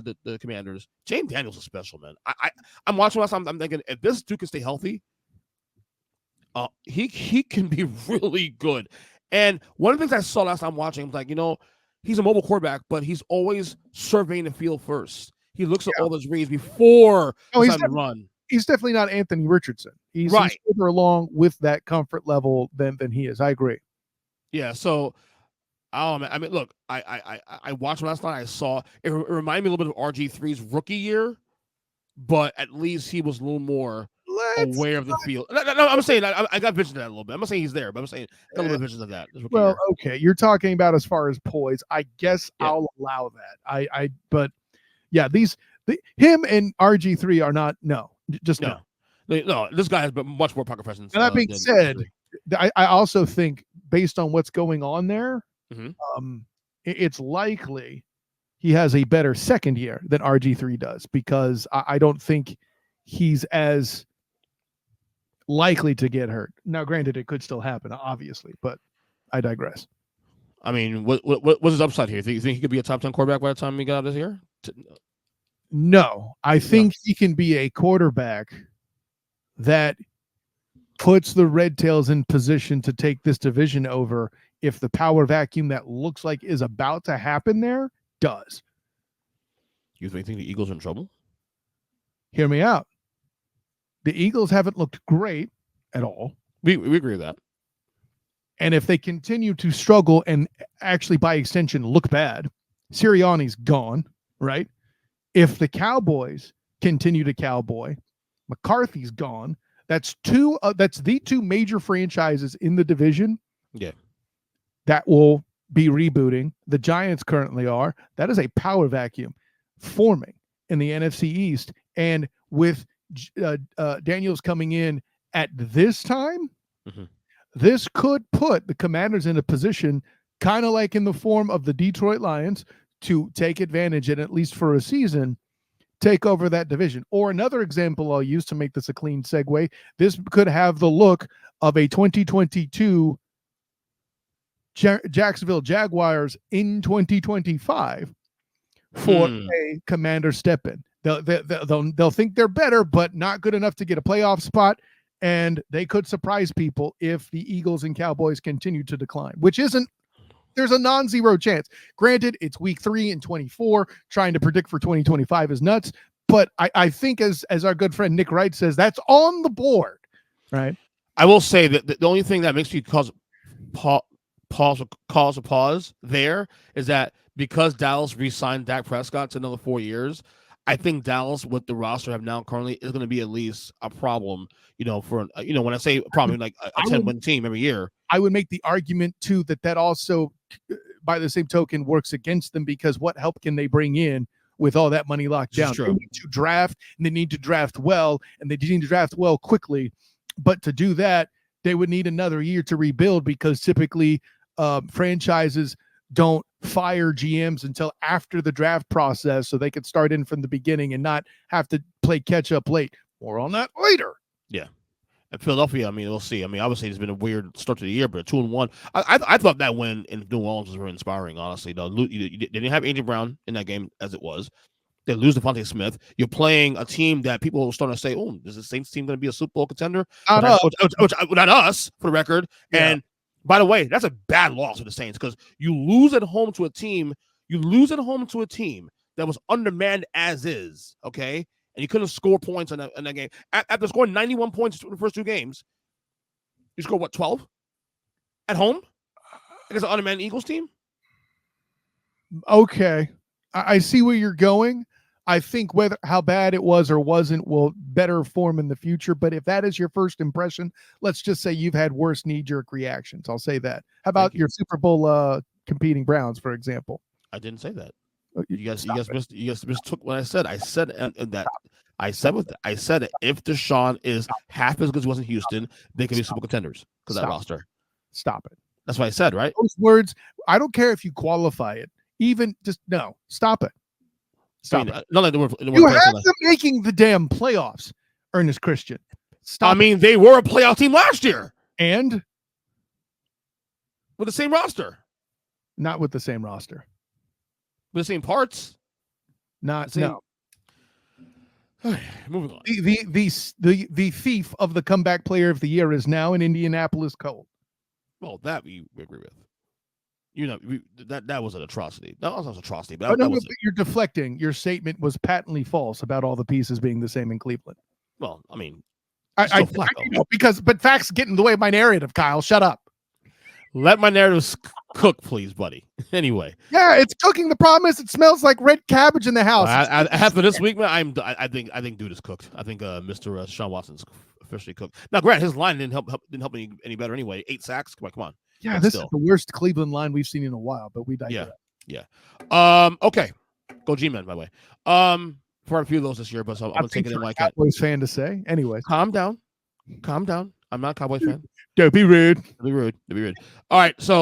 the Commanders. James Daniels is special, man. I'm watching last time. I'm thinking if this dude can stay healthy, he can be really good. And one of the things I saw last time watching, I'm like, he's a mobile quarterback, but he's always surveying the field first. He looks at all those reads before he's to run. He's definitely not Anthony Richardson. He's further along with that comfort level than he is. I agree. Yeah. So, I mean, look, I watched him last night. I saw it reminded me a little bit of RG3's rookie year, but at least he was a little more aware of the field. No, I'm saying I got visions of that a little bit. I'm not saying he's there, but I'm saying I got a little bit visions of that. Well, okay, you're talking about as far as poise. I guess I'll allow that. But yeah, him and RG3 are not. No, just no. No, this guy has much more pocket presence. And that being said, I also think based on what's going on there, it's likely he has a better second year than RG3 does, because I don't think he's as likely to get hurt. Now, granted, it could still happen, obviously, but I digress. I mean, what's his upside here? You think he could be a top 10 quarterback by the time he got out of this year? No, I think he can be a quarterback that puts the Red Tails in position to take this division over if the power vacuum that looks like is about to happen there does. You think the Eagles are in trouble? Hear me out. The Eagles haven't looked great at all. We agree with that. And if they continue to struggle and actually by extension look bad, Sirianni's gone, right? If the Cowboys continue to cowboy, McCarthy's gone. That's the two major franchises in the division. Yeah. That will be rebooting. The Giants currently are. That is a power vacuum forming in the NFC East. And with Daniels coming in at this time, this could put the Commanders in a position kind of like in the form of the Detroit Lions to take advantage and at least for a season take over that division. Or another example I'll use to make this a clean segue, this could have the look of a 2022 Jacksonville Jaguars in 2025 for a Commander step in. They'll think they're better, but not good enough to get a playoff spot, and they could surprise people if the Eagles and Cowboys continue to decline, which isn't. There's a non-zero chance. Granted, it's week 3 and 24. Trying to predict for 2025 is nuts, but I think as our good friend Nick Wright says, that's on the board, right? I will say that the only thing that makes me cause a pause there is that because Dallas re-signed Dak Prescott to another 4 years, I think Dallas, with the roster have now currently, is going to be at least a problem. For when I say a problem, like a 10-win team every year. I would make the argument too that also, by the same token, works against them, because what help can they bring in with all that money locked down? They need to draft, and they need to draft well, and they need to draft well quickly. But to do that, they would need another year to rebuild, because typically franchises don't fire GMs until after the draft process, so they could start in from the beginning and not have to play catch up late. More on that later. Yeah. And Philadelphia, I mean, we'll see. I mean, obviously, it's been a weird start to the year, but 2-1. I thought that win in New Orleans was very inspiring, honestly. They didn't have A.J. Brown in that game as it was. They lose Devontae Smith. You're playing a team that people are starting to say, oh, is the Saints team going to be a Super Bowl contender? Not us, for the record. Yeah. And by the way, that's a bad loss for the Saints, because you lose at home to a team that was undermanned as is, okay? And you couldn't score points in that game. After scoring 91 points in the first 2 games, you scored, 12? At home? Against an undermanned Eagles team? Okay. I see where you're going. I think how bad it was or wasn't will better form in the future. But if that is your first impression, let's just say you've had worse knee-jerk reactions. I'll say that. How about your Super Bowl competing Browns, for example? I didn't say that. You guys mistook what I said. I said that. I said that if Deshaun is half as good as he was in Houston, they can be Super contenders because that roster. Stop it. That's what I said, right? Those words. I don't care if you qualify it. Even just no. Stop it. Stop it. Not like you have them making the damn playoffs, Ernest Christian. Stop. I mean, they were a playoff team last year, and with the same roster. Not with the same roster. With the same parts. Not See, no. moving on. The thief of the comeback player of the year is now in Indianapolis Colt. Well, that we agree with. That was an atrocity. That was an atrocity. But Oh, that no, was but you're deflecting. Your statement was patently false about all the pieces being the same in Cleveland. well, I mean, I still Flacco. know but facts get in the way of my narrative. Kyle, shut up. Let my narratives cook, please, buddy. Anyway, Yeah, it's cooking. The problem is it smells like red cabbage in the house. after this week, man, I think dude is cooked. I think Mr. Sean Watson's officially cooked. Now, Grant, his line didn't help any better anyway. 8 sacks. Come on. Yeah, but this still. is the worst Cleveland line we've seen in a while, but we digress. Yeah. Okay. Go G-Men, by the way. For a few of those this year, but so I'm gonna take it in like that. Cowboys fan to say. Anyways. Calm down. I'm not a Cowboys fan. Don't be rude. Don't be rude. All right, so